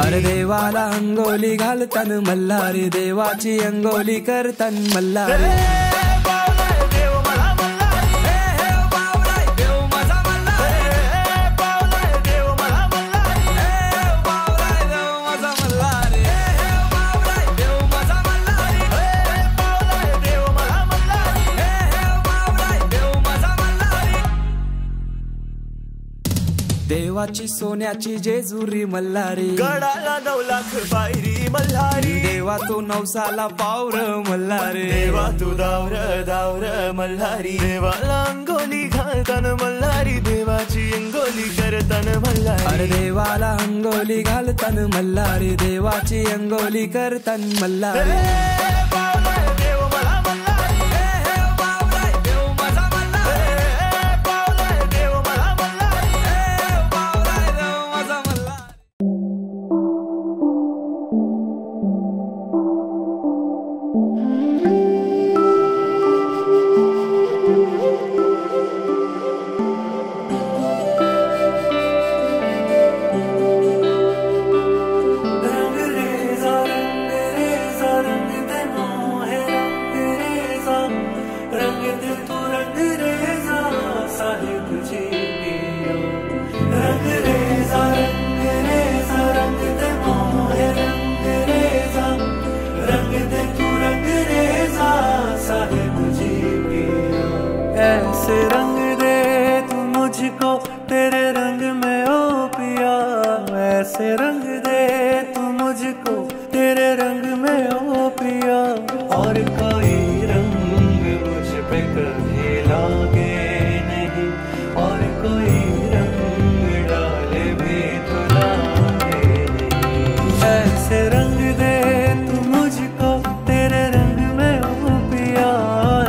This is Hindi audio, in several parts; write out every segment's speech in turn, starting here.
अरे देवाला अंगोली घालतान मल्हारी देवाची अंगोली करतान मल्हारी देवाची सोन्याची जेजुरी मल्हारी गडाला 9 लाख पायरी मल्हारी देवा तू नवसाला पावर मल्हारी देवा तू दावर दावर मल्हारी देवाला अंगोली घालतान मल्हारी देवाची अंगोली करतान मल्हारी अरे देवाला अंगोली घालतान मल्हारी देवाची अंगोली करतान मल्हारी ऐसे रंग दे तू मुझको तेरे रंग में ओ पिया ऐसे रंग दे तू मुझको तेरे रंग में ओ पिया और कोई रंग मुझ पे कभी लागे नहीं और कोई रंग डाले भी तो लागे नहीं ऐसे रंग दे तू मुझको तेरे रंग में ओ पिया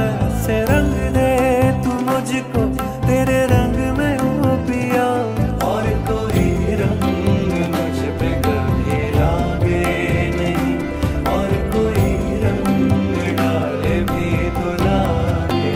ऐसे रंग दे मुझको तेरे रंग में ओ पिया और कोई रंग मुझ पे कभी लागे नहीं और कोई रंग डाले भी तो लागे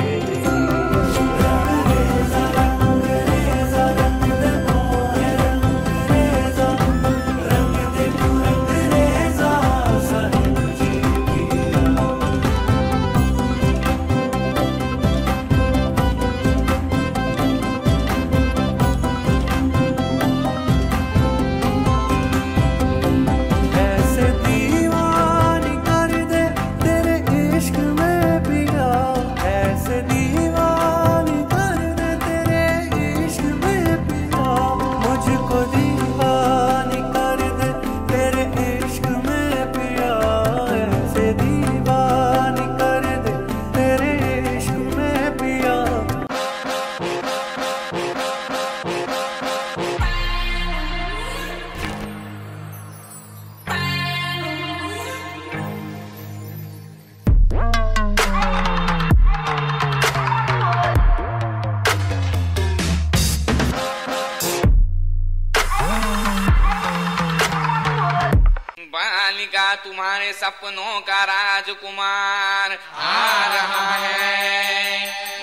तुम्हारे सपनों का राजकुमार आ रहा है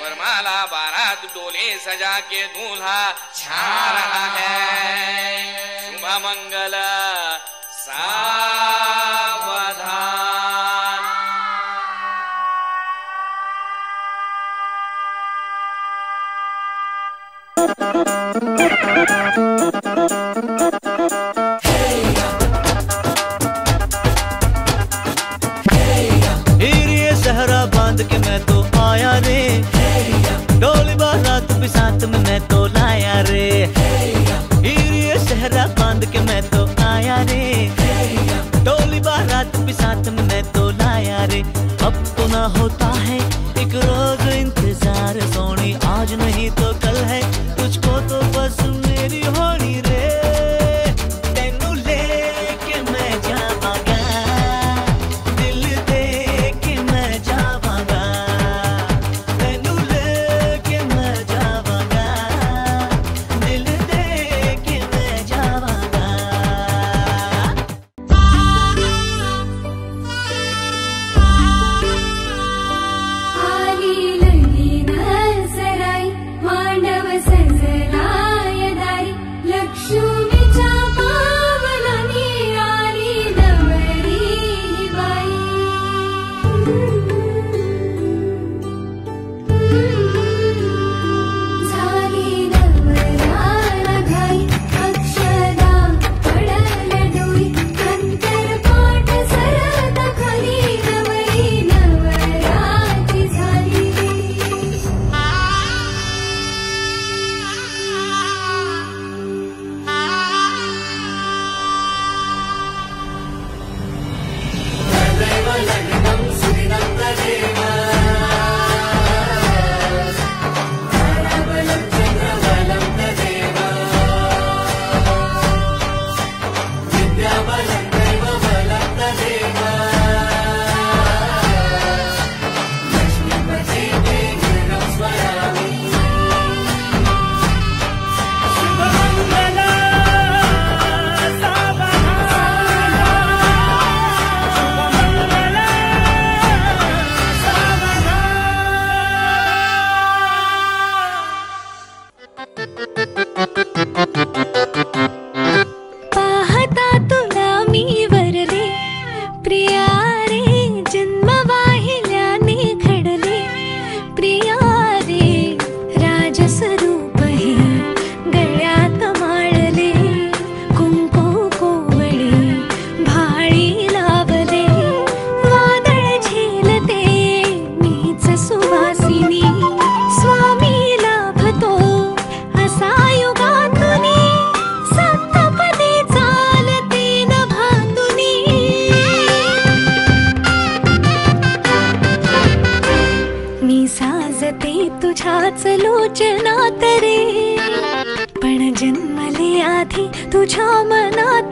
वरमाला बारात डोले सजा के दूल्हा छा रहा है शुभ मंगल सावधान सहरा बांध के मैं तो आया रे डोली बारात भी साथ में मैं तो लाया रे ये सहरा बांध के मैं तो आया रे डोली बारात भी साथ में मैं तो लाया रे अब तो ना होता है एक रोज इंतजार सोनी आज नहीं तो कल है तुझको तो बस मेरी होनी रे तेनू लेके मैं जावांगा दिल दे तुझ्याच लोचनात रे, पण जन्मले आधी तुझ्या मनात